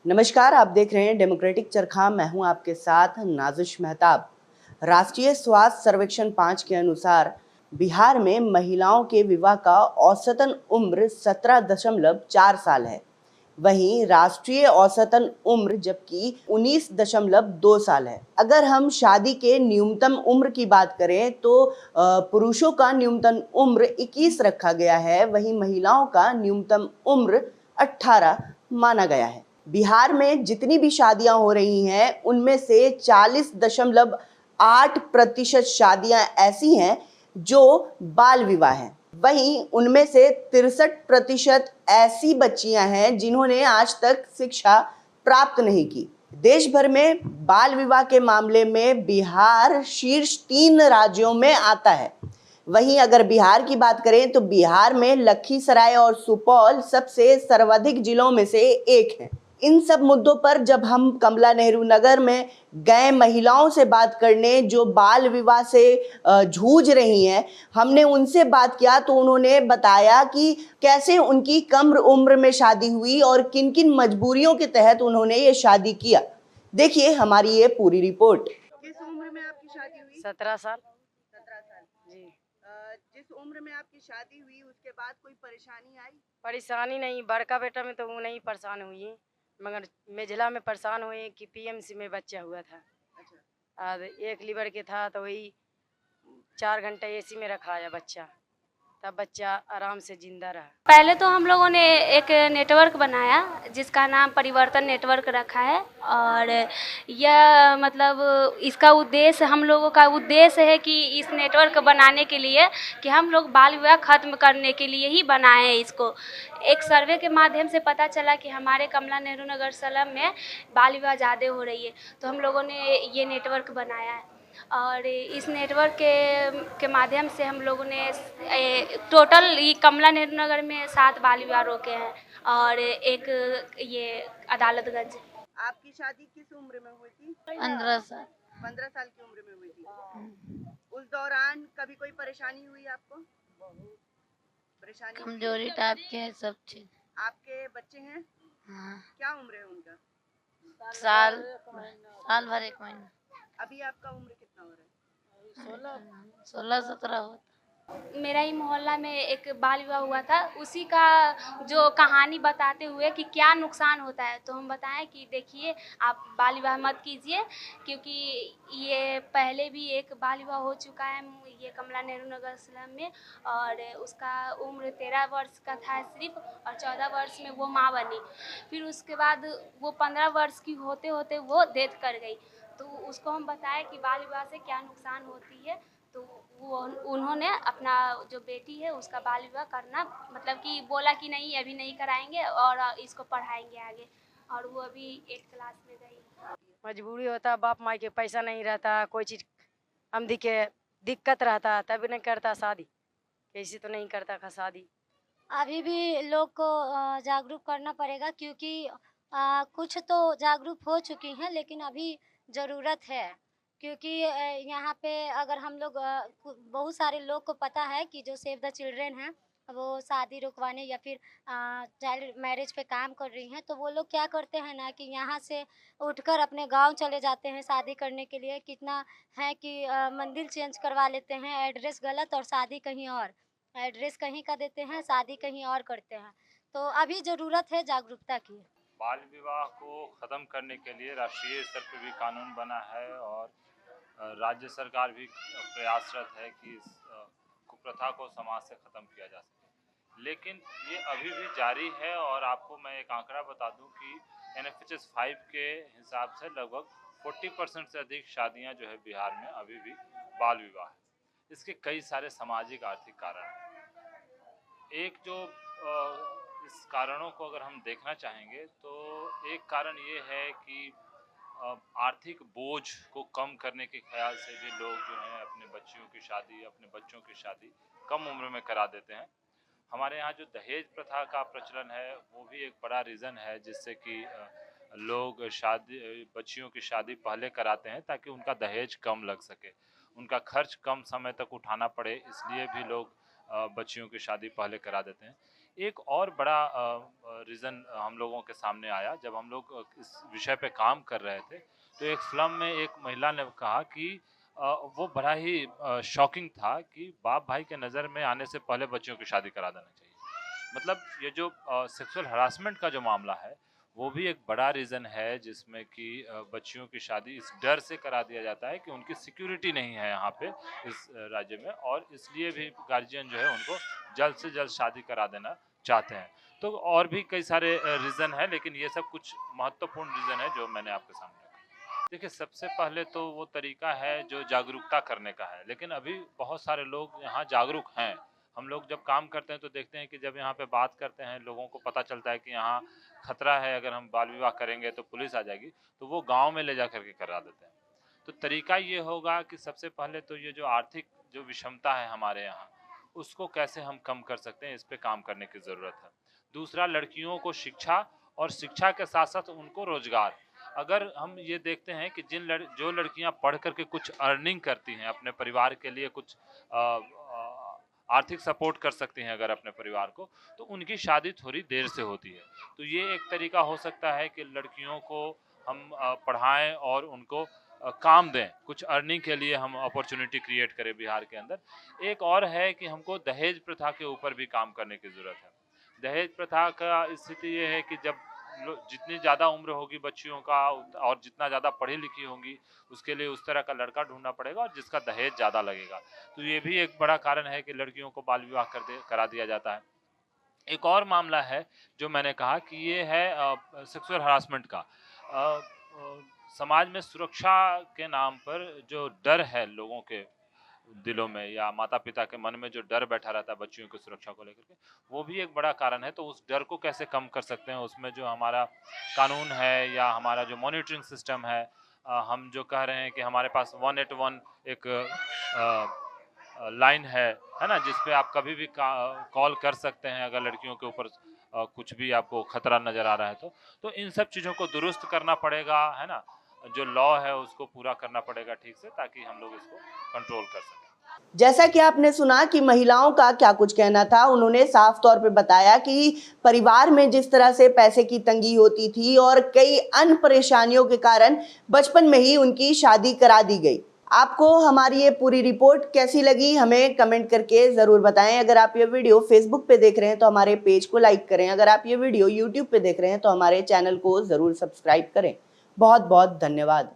नमस्कार, आप देख रहे हैं डेमोक्रेटिक चरखा। मैं हूं आपके साथ नाजिश मेहताब। राष्ट्रीय स्वास्थ्य सर्वेक्षण 5 के अनुसार बिहार में महिलाओं के विवाह का औसतन उम्र 17.4 साल है। वहीं राष्ट्रीय औसतन उम्र जबकि 19.2 साल है। अगर हम शादी के न्यूनतम उम्र की बात करें तो पुरुषों का न्यूनतम उम्र 21 रखा गया है, वहीं महिलाओं का न्यूनतम उम्र 18 माना गया है। बिहार में जितनी भी शादियां हो रही हैं उनमें से 40.8% शादियां ऐसी हैं जो बाल विवाह हैं। वहीं उनमें से 63% ऐसी बच्चियां हैं जिन्होंने आज तक शिक्षा प्राप्त नहीं की। देश भर में बाल विवाह के मामले में बिहार शीर्ष 3 राज्यों में आता है। वहीं अगर बिहार की बात करें तो बिहार में लखीसराय और सुपौल सबसे सर्वाधिक जिलों में से एक है। इन सब मुद्दों पर जब हम कमला नेहरू नगर में गए महिलाओं से बात करने जो बाल विवाह से जूझ रही हैं, हमने उनसे बात किया तो उन्होंने बताया कि कैसे उनकी कम उम्र में शादी हुई और किन किन मजबूरियों के तहत उन्होंने ये शादी किया। देखिए हमारी ये पूरी रिपोर्ट। किस उम्र में आपकी शादी हुई? 17 साल। 17 साल जी। जिस उम्र में आपकी शादी हुई उसके बाद कोई परेशानी आई? परेशानी नहीं, बड़का बेटा में तो वो नहीं परेशान हुई, मगर मेझला में परेशान हुए कि पीएमसी में बच्चा हुआ था। अच्छा। और 1 लीवर के था तो वही 4 घंटे एसी में रखाया बच्चा, तब बच्चा आराम से जिंदा रहा। पहले तो हम लोगों ने एक नेटवर्क बनाया जिसका नाम परिवर्तन नेटवर्क रखा है और यह मतलब इसका उद्देश्य हम लोगों का उद्देश्य है कि इस नेटवर्क बनाने के लिए कि हम लोग बाल विवाह खत्म करने के लिए ही बनाए हैं इसको। एक सर्वे के माध्यम से पता चला कि हमारे कमला नेहरू नगर स्लम में बाल विवाह ज़्यादा हो रही है, तो हम लोगों ने ये नेटवर्क बनाया है और इस नेटवर्क के माध्यम से हम लोगों ने टोटल ये कमला नेहरू नगर में 7 बाल विवाह रोके हैं और एक ये अदालतगंज। आपकी शादी किस उम्र में हुई थी? 15 साल। 15 साल की उम्र में हुई थी। उस दौरान कभी कोई परेशानी हुई आपको? परेशानी कमजोरी टाइप के है सब चीज। आपके बच्चे हैं? हाँ। क्या उम्र है उनका? साल भर 1 महीना। अभी आपका उम्र कितना हो रहा है? 16-17 होता। मेरा ही मोहल्ला में एक बाल विवाह हुआ था, उसी का जो कहानी बताते हुए कि क्या नुकसान होता है, तो हम बताएं कि देखिए आप बाल विवाह मत कीजिए, क्योंकि ये पहले भी एक बाल विवाह हो चुका है ये कमला नेहरू नगर स्लम में और उसका उम्र 13 वर्ष का था सिर्फ और 14 वर्ष में वो माँ बनी। फिर उसके बाद वो 15 वर्ष की होते होते वो डेथ कर गई। तो उसको हम बताएं कि बाल विवाह से क्या नुकसान होती है, तो वो उन्होंने अपना जो बेटी है उसका बाल विवाह करना मतलब कि बोला कि नहीं अभी नहीं कराएंगे और इसको पढ़ाएंगे आगे, और वो अभी 8 क्लास में गई। मजबूरी होता, बाप माई के पैसा नहीं रहता, कोई चीज आमदी के दिक्कत रहता तब नहीं करता शादी, ऐसे तो नहीं करता था शादी। अभी भी लोग को जागरूक करना पड़ेगा, क्योंकि कुछ तो जागरूक हो चुकी हैं लेकिन अभी ज़रूरत है, क्योंकि यहाँ पे अगर हम लोग बहुत सारे लोग को पता है कि जो सेव द चिल्ड्रेन हैं वो शादी रुकवाने या फिर चाइल्ड मैरिज पे काम कर रही हैं, तो वो लोग क्या करते हैं ना कि यहाँ से उठकर अपने गांव चले जाते हैं शादी करने के लिए। कितना है कि मंदिर चेंज करवा लेते हैं, एड्रेस गलत और शादी कहीं और, एड्रेस कहीं का देते हैं, शादी कहीं और करते हैं। तो अभी ज़रूरत है जागरूकता की। बाल विवाह को ख़त्म करने के लिए राष्ट्रीय स्तर पर भी कानून बना है और राज्य सरकार भी प्रयासरत है कि इस कुप्रथा को समाज से ख़त्म किया जा सके, लेकिन ये अभी भी जारी है। और आपको मैं एक आंकड़ा बता दूं कि NFHS 5 के हिसाब से लगभग 40% से अधिक शादियां जो है बिहार में अभी भी बाल विवाह है। इसके कई सारे सामाजिक आर्थिक कारण हैं। एक जो इस कारणों को अगर हम देखना चाहेंगे तो एक कारण ये है कि आर्थिक बोझ को कम करने के ख्याल से भी लोग जो हैं अपने बच्चियों की शादी, अपने बच्चों की शादी कम उम्र में करा देते हैं। हमारे यहाँ जो दहेज प्रथा का प्रचलन है वो भी एक बड़ा रीज़न है जिससे कि लोग बच्चियों की शादी पहले कराते हैं ताकि उनका दहेज कम लग सके, उनका खर्च कम समय तक उठाना पड़े, इसलिए भी लोग बच्चियों की शादी पहले करा देते हैं। एक और बड़ा रीज़न हम लोगों के सामने आया जब हम लोग इस विषय पे काम कर रहे थे। तो एक फिल्म में एक महिला ने कहा कि वो बड़ा ही शॉकिंग था कि बाप भाई के नज़र में आने से पहले बच्चियों की शादी करा देना चाहिए। मतलब ये जो सेक्सुअल हरासमेंट का जो मामला है वो भी एक बड़ा रीज़न है जिसमें कि बच्चियों की शादी इस डर से करा दिया जाता है कि उनकी सिक्योरिटी नहीं है यहाँ पे इस राज्य में, और इसलिए भी गार्जियन जो है उनको जल्द से जल्द शादी करा देना चाहते हैं। तो और भी कई सारे रीज़न है, लेकिन ये सब कुछ महत्वपूर्ण रीज़न है जो मैंने आपके सामने रखा। देखिए, सबसे पहले तो वो तरीका है जो जागरूकता करने का है, लेकिन अभी बहुत सारे लोग यहाँ जागरूक हैं। हम लोग जब काम करते हैं तो देखते हैं कि जब यहाँ पे बात करते हैं लोगों को पता चलता है कि यहाँ खतरा है, अगर हम बाल विवाह करेंगे तो पुलिस आ जाएगी, तो वो गांव में ले जा करके करा देते हैं। तो तरीका ये होगा कि सबसे पहले तो ये जो आर्थिक जो विषमता है हमारे यहाँ, उसको कैसे हम कम कर सकते हैं, इस पे काम करने की ज़रूरत है। दूसरा, लड़कियों को शिक्षा, और शिक्षा के साथ साथ उनको रोजगार। अगर हम ये देखते हैं कि जो लड़कियां पढ़ करके कुछ अर्निंग करती हैं, अपने परिवार के लिए कुछ आर्थिक सपोर्ट कर सकती हैं अगर अपने परिवार को, तो उनकी शादी थोड़ी देर से होती है। तो ये एक तरीका हो सकता है कि लड़कियों को हम पढ़ाएं और उनको काम दें, कुछ अर्निंग के लिए हम अपॉर्चुनिटी क्रिएट करें बिहार के अंदर। एक और है कि हमको दहेज प्रथा के ऊपर भी काम करने की ज़रूरत है। दहेज प्रथा का स्थिति ये है कि जब जितनी ज़्यादा उम्र होगी बच्चियों का और जितना ज़्यादा पढ़ी लिखी होंगी, उसके लिए उस तरह का लड़का ढूंढना पड़ेगा और जिसका दहेज ज़्यादा लगेगा। तो ये भी एक बड़ा कारण है कि लड़कियों को बाल विवाह करा दिया जाता है। एक और मामला है जो मैंने कहा कि ये है सेक्सुअल हरासमेंट का। समाज में सुरक्षा के नाम पर जो डर है लोगों के दिलों में या माता पिता के मन में जो डर बैठा रहता है बच्चियों की सुरक्षा को लेकर के, वो भी एक बड़ा कारण है। तो उस डर को कैसे कम कर सकते हैं, उसमें जो हमारा कानून है या हमारा जो मॉनिटरिंग सिस्टम है, हम जो कह रहे हैं कि हमारे पास 181 एक लाइन है ना, जिस पे आप कभी भी कॉल कर सकते हैं अगर लड़कियों के ऊपर कुछ भी आपको खतरा नज़र आ रहा है तो इन सब चीज़ों को दुरुस्त करना पड़ेगा, है ना। जो लॉ है उसको पूरा करना पड़ेगा ठीक से, ताकि हम लोग इसको कंट्रोल कर सकें। जैसा कि आपने सुना कि महिलाओं का क्या कुछ कहना था, उन्होंने साफ तौर पे बताया कि परिवार में जिस तरह से पैसे की तंगी होती थी और कई अन्य परेशानियों के कारण बचपन में ही उनकी शादी करा दी गई। आपको हमारी ये पूरी रिपोर्ट कैसी लगी, हमें कमेंट करके ज़रूर बताएं। अगर आप ये वीडियो फेसबुक पे देख रहे हैं तो हमारे पेज को लाइक करें। अगर आप ये वीडियो यूट्यूब पे देख रहे हैं तो हमारे चैनल को ज़रूर सब्सक्राइब करें। बहुत बहुत धन्यवाद।